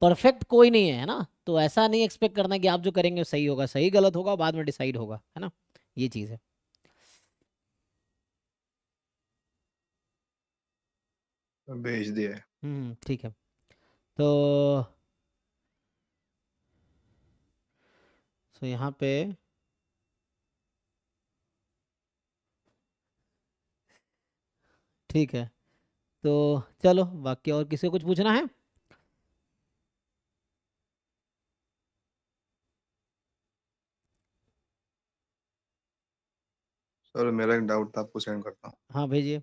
Perfect कोई नहीं है ना, तो ऐसा नहीं एक्सपेक्ट करना कि आप जो करेंगे सही होगा, सही गलत होगा बाद में डिसाइड होगा, है ना, ये चीज़ है। भेज दिया है। ठीक है। तो यहाँ पे ठीक है। तो चलो बाकी और किसी को कुछ पूछना है? सर मेरा एक डाउट था, आपको सेंड करता हूँ। हाँ भेजिए।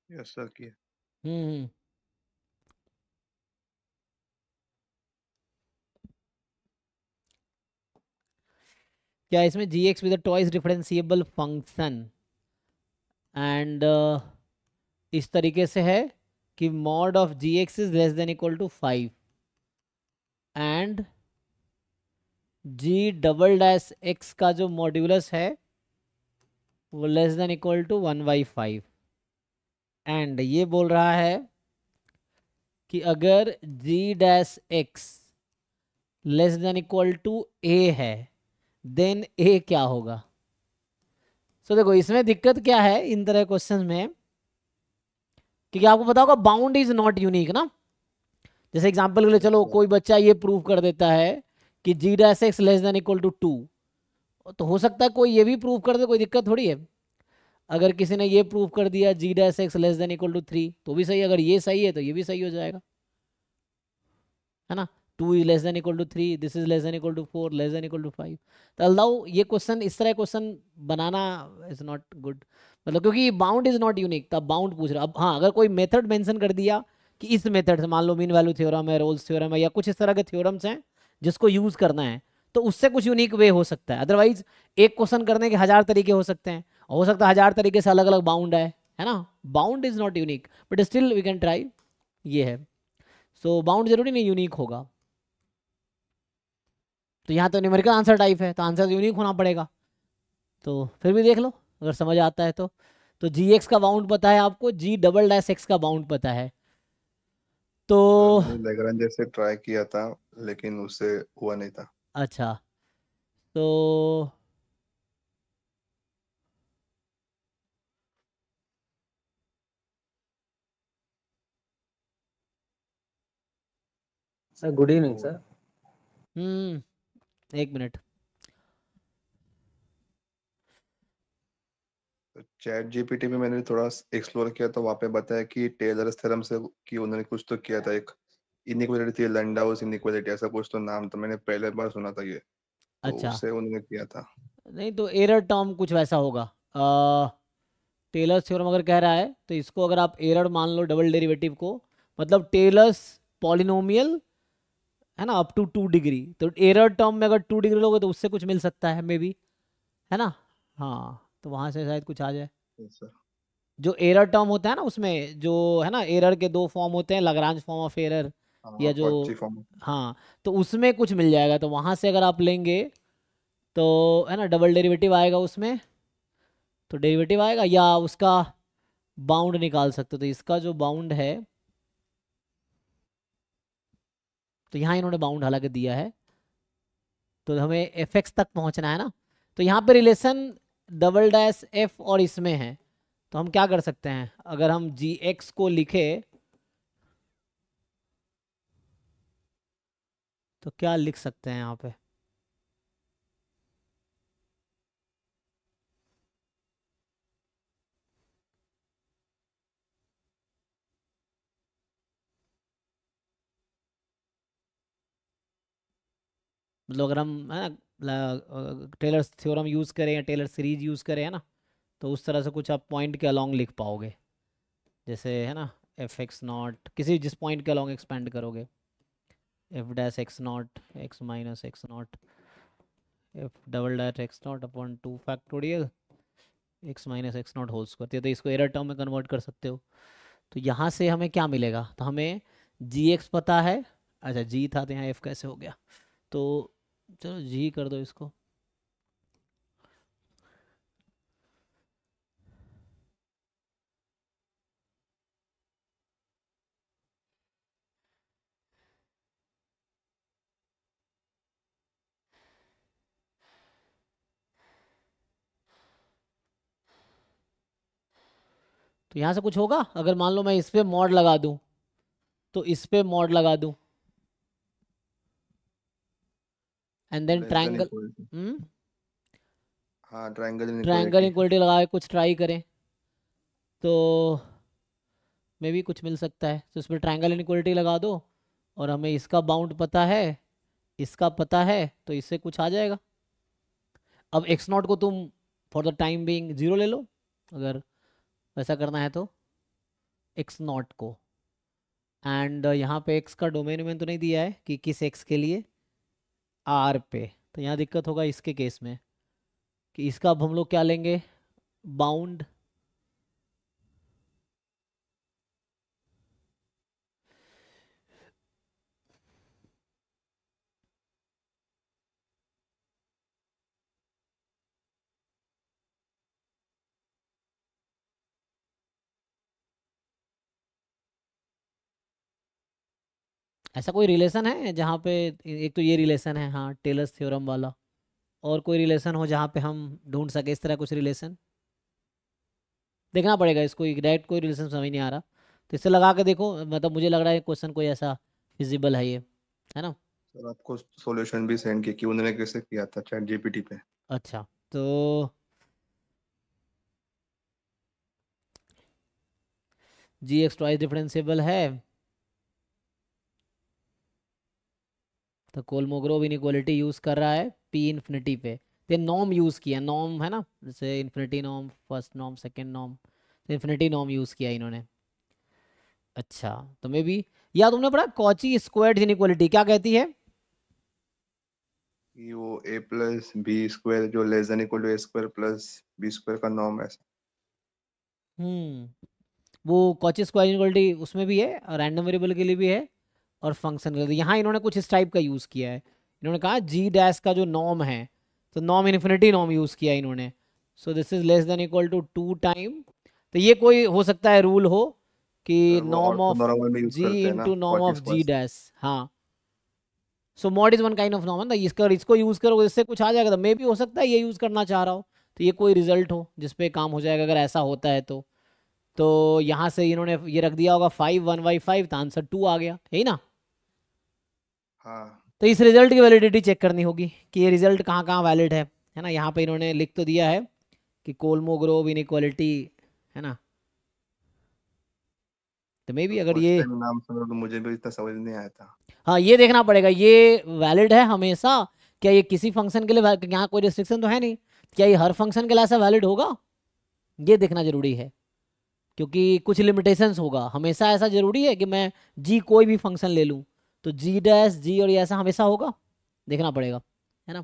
यस सर किया। हम्म। क्या इसमें G X with twice differentiable function and इस तरीके से है कि mod of G X is less than equal to 5 and G double dash X का जो मॉड्यूलस है वो less than equal to 1/5 and ये बोल रहा है कि अगर G dash X less than equal to A है देन ए क्या होगा। सो देखो इसमें दिक्कत क्या है इन तरह क्वेश्चन में, क्योंकि आपको पता होगा बाउंड इज नॉट यूनिक ना। जैसे एग्जांपल के लिए यस चलो सर। कोई बच्चा ये प्रूव कर देता है कि G dash X less than equal to 2, तो हो सकता है कोई ये भी प्रूव कर दे, कोई दिक्कत थोड़ी है। अगर किसी ने ये प्रूव कर दिया G dash X less than equal to 3 तो भी सही, अगर ये सही है तो ये भी सही हो जाएगा, है ना। 2 is less than equal to 3, this is less than equal to 4, less than equal to 5। तो अल्लाह ये क्वेश्चन इस तरह क्वेश्चन बनाना इज नॉट गुड, मतलब क्योंकि बाउंड इज नॉट यूनिक तब बाउंड पूछ रहा। अब हाँ अगर कोई मेथड मेंशन कर दिया कि इस मेथड से, मान लो मीन वैल्यू थ्योरम है, रोल्स थ्योरम है, या कुछ इस तरह के थ्योरम्स हैं जिसको यूज करना है, तो उससे कुछ यूनिक वे हो सकता है। अदरवाइज एक क्वेश्चन करने के 1000 तरीके हो सकते हैं, और हो सकता है 1000 तरीके से अलग अलग बाउंड है ना। Bound is not unique but still we can try, ये है। सो बाउंड जरूरी नहीं यूनिक होगा। तो यहाँ तो न्यूमेरिकल आंसर टाइप है तो आंसर यूनिक होना पड़ेगा। तो फिर भी देख लो अगर समझ आता है तो जी एक्स का बाउंड पता है आपको, जी डबल डैश एक्स का बाउंड पता है। तो सर मैंने लैग्रांज जैसे ट्राई किया था, लेकिन उससे हुआ नहीं था। अच्छा, तो सर गुड इवनिंग तो सर। एक मिनट। चैट जीपीटी में मैंने थोड़ा एक्सप्लोर किया तो वहाँ पे बताया कि टेलर्स थ्योरम से कि उन्होंने कुछ तो किया था, एक इनइक्वालिटी थी, लैंडाउस इनइक्वालिटी, ऐसा कुछ तो नाम था, मैंने पहले बार सुना था ये। तो अच्छा, उससे उन्होंने किया था। नहीं तो एरर टर्म कुछ वैसा होगा। टेलर्स थ्योरम अगर कह रहा है तो इसको अगर आप एरर मान लो डबल डेरिवेटिव को, मतलब टेलर्स पॉलिनोमियल है ना अप टू 2 डिग्री, तो एरर टर्म में अगर 2 डिग्री लोगे तो उससे कुछ मिल सकता है मे बी, है ना। हाँ तो वहां से शायद कुछ आ जाए। Yes, sir। जो एरर टर्म होता है ना उसमें जो है ना, एरर के दो फॉर्म होते हैं, लाग्रांज फॉर्म ऑफ एरर या हाँ जो, कॉची फॉर्म। हाँ तो उसमें कुछ मिल जाएगा। तो वहां से अगर आप लेंगे तो है ना डबल डेरिवेटिव आएगा उसमें, तो डेरिवेटिव आएगा या उसका बाउंड निकाल सकते हो। तो इसका जो बाउंड है, तो यहाँ इन्होंने बाउंड हालांकि दिया है, तो हमें एफ एक्स तक पहुंचना है ना। तो यहाँ पे रिलेशन डबल डैश एफ और इसमें है, तो हम क्या कर सकते हैं, अगर हम जी एक्स को लिखे तो क्या लिख सकते हैं यहाँ पे, मतलब अगर हम है ना टेलर थ्योरम यूज़ करें या टेलर सीरीज यूज़ करें, है ना, तो उस तरह से कुछ आप पॉइंट के अलॉन्ग लिख पाओगे, जैसे है ना एफ एक्स नॉट, किसी जिस पॉइंट के अलॉन्ग एक्सपेंड करोगे, f dash x naught x minus x naught f double dash x naught upon 2 factorial x minus x naught whole square, तो इसको एरर टर्म में कन्वर्ट कर सकते हो। तो यहाँ से हमें क्या मिलेगा, तो हमें जी एक्स पता है, अच्छा जी था तो यहाँ एफ कैसे हो गया, तो चलो जी कर दो इसको। तो यहाँ से कुछ होगा, अगर मान लो मैं इस पे मॉड लगा दूं, तो इस पे मॉड लगा दूं and than less than triangle, equal, हाँ ट्रायंगल ट्रायंगल इनइक्वालिटी। इक्वलिटी लगा के कुछ ट्राई करें तो मे भी कुछ मिल सकता है। तो इसमें ट्रायंगल इनइक्वलिटी लगा दो और हमें इसका बाउंड पता है, इसका पता है, तो इससे कुछ आ जाएगा। अब एक्स नॉट को तुम फॉर द टाइम बीइंग 0 ले लो, अगर वैसा करना है तो एक्स नॉट को, एंड यहाँ पे एक्स का डोमेन में तो नहीं दिया है कि किस एक्स के लिए, आर पे, तो यहाँ दिक्कत होगा इसके केस में कि इसका अब हम लोग क्या लेंगे, बाउंड ऐसा कोई रिलेशन है जहाँ पे, एक तो ये रिलेशन है हाँ टेलर्स थ्योरम वाला, और कोई रिलेशन हो जहाँ पे हम ढूंढ सके इस तरह कुछ रिलेशन, देखना पड़ेगा इसको, डायरेक्ट कोई रिलेशन समझ नहीं आ रहा, तो इससे लगा के देखो, मतलब मुझे लग रहा है क्वेश्चन कोई ऐसा फिजिबल है ये, है ना। सर आपको सॉल्यूशन भी सेंड किया कि उन्होंने कैसे किया था चैट जीपीटी पे। अच्छा तो जी एक्स ट्वाइस डिफरेंशिएबल है, तो कोलमोग्रोव इनइक्वालिटी यूज़ कर रहा है पी इन्फिनिटी पे, ये नॉर्म यूज़ किया, नॉर्म है ना, जैसे infinity norm, first norm, second norm, तो इन्फिनिटी नॉर्म यूज़ किया इन्होंने। अच्छा तो मे बी, या तुमने पढ़ा कॉची स्क्वायर्ड इनइक्वालिटी क्या कहती है, कि वो ए प्लस बी स्क्वायर जो less than equal to a square plus b square का नॉर्म है। वो कॉची स्क्वायर इनइक्वालिटी उसमें भी है, और रैंडम वेरिएबल के लिए भी है, और फंक्शन के लिए। यहाँ इन्होंने कुछ इस टाइप का यूज़ किया है, इन्होंने कहा जी डैश का जो नॉर्म है, तो नॉर्म इन्फिनिटी नॉर्म यूज़ किया है इन्होंने, so this is less than equal to 2 time, तो ये कोई हो सकता है रूल हो कि सर वो नॉर्म ऑफ ऑर्थोनॉर्मल में यूज जी करते हैं ना into norm Cauchy of G square. Dash, हाँ, so mod is one kind of norm, इसको यूज़ करोगे इससे कुछ आ जाएगा, तो मे भी हो सकता है ये यूज़ करना चाह रहा हो, तो ये कोई रिजल्ट हो जिसपे काम हो जाएगा, अगर ऐसा होता है तो यहाँ से इन्होंने ये रख दिया होगा 5 1/5, तो आंसर 2 आ गया, है ना। हाँ तो इस रिजल्ट की वैलिडिटी चेक करनी होगी कि ये रिजल्ट कहाँ कहाँ वैलिड है ना। यहाँ पे इन्होंने लिख तो दिया है कि कोलमोग्रोव इनइक्वालिटी, है ना, तो मे बी अगर फर्स्ट ये, टाइम नाम सुना तो मुझे भी इतना समझ नहीं आया था। हाँ ये देखना पड़ेगा ये वैलिड है हमेशा, क्या ये किसी फंक्शन के लिए यहाँ कोई रिस्ट्रिक्शन तो है नहीं, क्या ये हर फंक्शन के लिए ऐसा वैलिड होगा, ये देखना जरूरी है, क्योंकि कुछ लिमिटेशंस होगा, हमेशा ऐसा जरूरी है कि मैं जी कोई भी फंक्शन ले लूँ तो जी डैश जी और ये ऐसा हमेशा होगा, देखना पड़ेगा, है ना।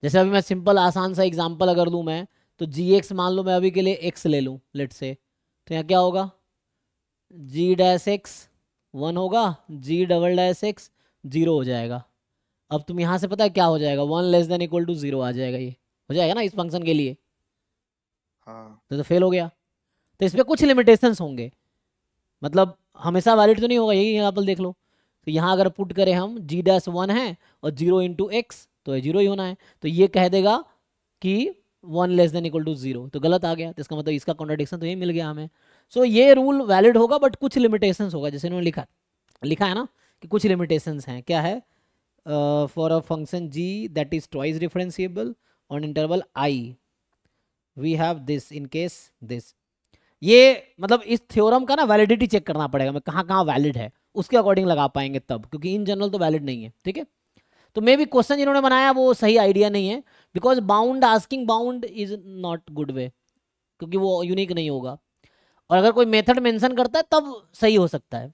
जैसे अभी मैं सिंपल आसान सा एग्जांपल अगर लूँ मैं, तो जी एक्स मान लो मैं अभी के लिए एक्स ले लूँ लेट से, तो यहाँ क्या होगा, जी डैश एक्स 1 होगा, जी डबल डैश एक्स 0 हो जाएगा। अब तुम यहाँ से पता है क्या हो जाएगा, 1 लेस देन इक्वल टू 0 आ जाएगा, ये हो जाएगा ना इस फंक्शन के लिए, हाँ तो फेल हो गया। तो इस पर कुछ लिमिटेशंस होंगे, मतलब हमेशा वैलिड तो नहीं होगा, यही एग्जाम्पल देख लो, तो यहाँ अगर पुट करें हम जी डैश 1 है और 0 इंटू एक्स, तो ये 0 ही होना है। तो ये कह देगा कि 1 लेस देन इक्वल टू 0, तो गलत आ गया। तो इसका मतलब इसका कॉन्ट्रडिक्शन तो ये मिल गया हमें। सो ये रूल वैलिड होगा, बट कुछ लिमिटेशंस होगा, जैसे इन्होंने लिखा है ना कि कुछ लिमिटेशंस हैं। क्या है? For a function g that is twice differentiable on interval i we have this in case this. ये मतलब इस थ्योरम का ना वैलिडिटी चेक करना पड़ेगा, मैं कहाँ वैलिड है उसके अकॉर्डिंग लगा पाएंगे तब, क्योंकि इन जनरल तो वैलिड नहीं है। ठीक है, तो मे भी क्वेश्चन जिन्होंने बनाया वो सही आइडिया नहीं है, because bound asking bound is not good way, क्योंकि वो यूनिक नहीं होगा। और अगर कोई मेथड मेंशन करता है तब सही हो सकता है।